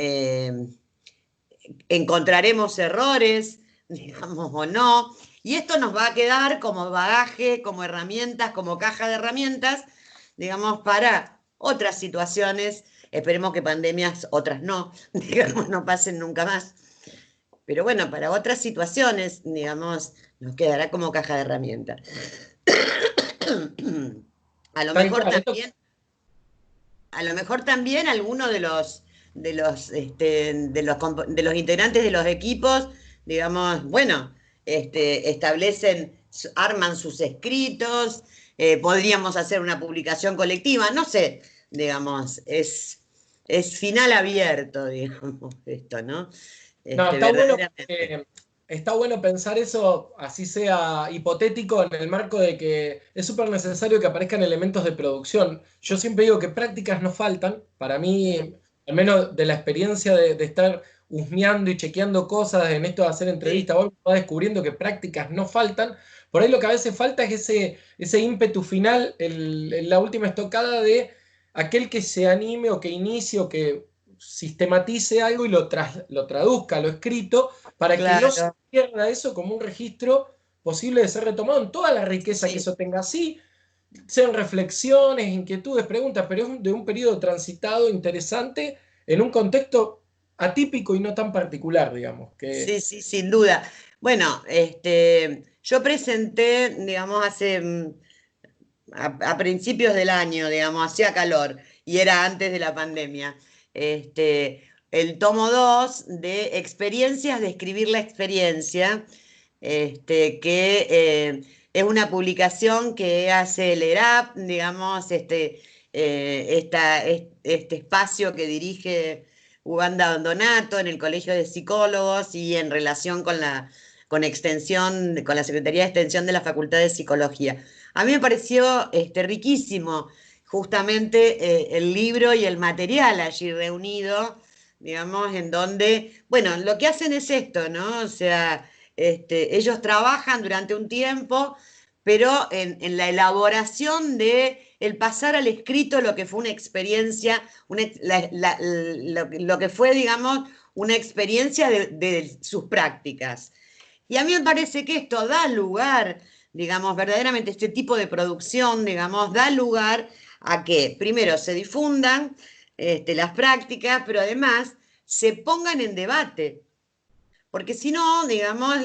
encontraremos errores, digamos, o no, y esto nos va a quedar como bagaje, como herramientas, como caja de herramientas, digamos, para otras situaciones. Esperemos que pandemias, otras no, digamos, no pasen nunca más. Pero bueno, para otras situaciones, digamos, nos quedará como caja de herramientas. A lo tal mejor cual, esto también, a lo mejor también alguno de los integrantes de los equipos, digamos, bueno, establecen, arman sus escritos, podríamos hacer una publicación colectiva, no sé, digamos, es final abierto, digamos, esto, ¿no? no, Verdaderamente. está bueno pensar eso, así sea hipotético, en el marco de que es súper necesario que aparezcan elementos de producción. Yo siempre digo que prácticas no faltan. Para mí, al menos de la experiencia de estar husmeando y chequeando cosas en esto de hacer Sí, entrevistas, vos vas descubriendo que prácticas no faltan. Por ahí lo que a veces falta es ese ímpetu final, la última estocada de aquel que se anime o que inicie o que sistematice algo y lo traduzca a lo escrito para que no se claro, pierda eso como un registro posible de ser retomado en toda la riqueza que sí. eso tenga. Sí, sean reflexiones, inquietudes, preguntas, pero es de un periodo transitado interesante en un contexto atípico y no tan particular, digamos. Que Sí, sí, sin duda. Bueno, Yo presenté, digamos, a principios del año, digamos, hacía calor y era antes de la pandemia. El tomo 2 de experiencias, de escribir la experiencia, que es una publicación que hace el ERAP, digamos, este espacio que dirige Uganda Donato en el Colegio de Psicólogos y en relación con extensión, con la Secretaría de Extensión de la Facultad de Psicología. A mí me pareció riquísimo justamente el libro y el material allí reunido, digamos, en donde, bueno, lo que hacen es esto, ¿no? O sea, ellos trabajan durante un tiempo, pero en la elaboración de el pasar al escrito lo que fue una experiencia, lo que fue, digamos, una experiencia de sus prácticas. Y a mí me parece que esto da lugar, digamos, verdaderamente este tipo de producción, digamos, da lugar a que primero se difundan las prácticas, pero además se pongan en debate. Porque si no, digamos,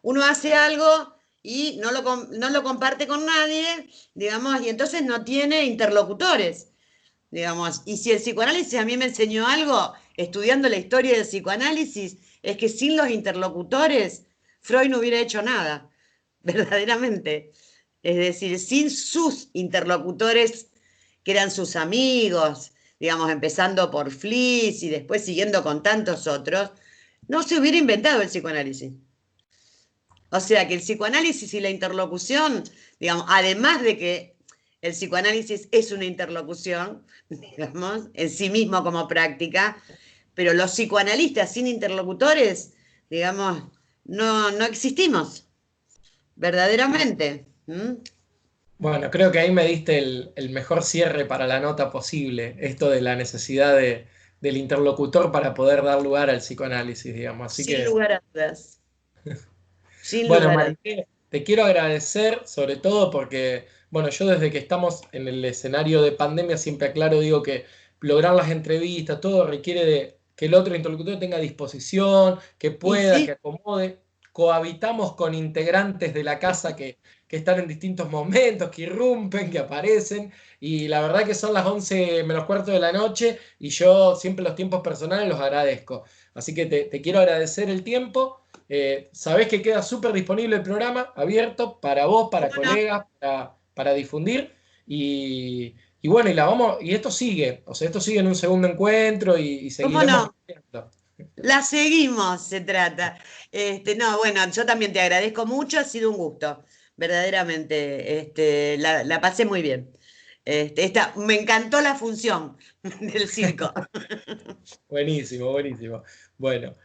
uno hace algo y no lo comparte con nadie, digamos, y entonces no tiene interlocutores, digamos. Y si el psicoanálisis a mí me enseñó algo, estudiando la historia del psicoanálisis, es que sin los interlocutores, Freud no hubiera hecho nada, verdaderamente. Es decir, sin sus interlocutores, que eran sus amigos, digamos, empezando por Fliss y después siguiendo con tantos otros, no se hubiera inventado el psicoanálisis. O sea que el psicoanálisis y la interlocución, digamos, además de que el psicoanálisis es una interlocución, digamos, en sí mismo como práctica, pero los psicoanalistas sin interlocutores, digamos, no existimos, verdaderamente. ¿Mm? Bueno, creo que ahí me diste el mejor cierre para la nota posible, esto de la necesidad del interlocutor para poder dar lugar al psicoanálisis, digamos. Así Sin que, lugar a dudas, sin bueno, lugar a dudas. María, te quiero agradecer sobre todo porque, bueno, yo desde que estamos en el escenario de pandemia siempre aclaro, digo que lograr las entrevistas, todo requiere de que el otro interlocutor tenga disposición, que Y pueda, que sí, acomode. Cohabitamos con integrantes de la casa que están en distintos momentos, que irrumpen, que aparecen, y la verdad que son las 11 menos cuarto de la noche y yo siempre los tiempos personales los agradezco. Así que te quiero agradecer el tiempo. Sabés que queda súper disponible el programa, abierto para vos, para ¿cómo no? colegas, para difundir. Y bueno, y esto sigue, o sea, esto sigue en un segundo encuentro y ¿Cómo seguiremos no? haciendo. La seguimos, se trata. No, bueno, yo también te agradezco mucho, ha sido un gusto, verdaderamente. La pasé muy bien. Me encantó la función del circo. Buenísimo, buenísimo. Bueno.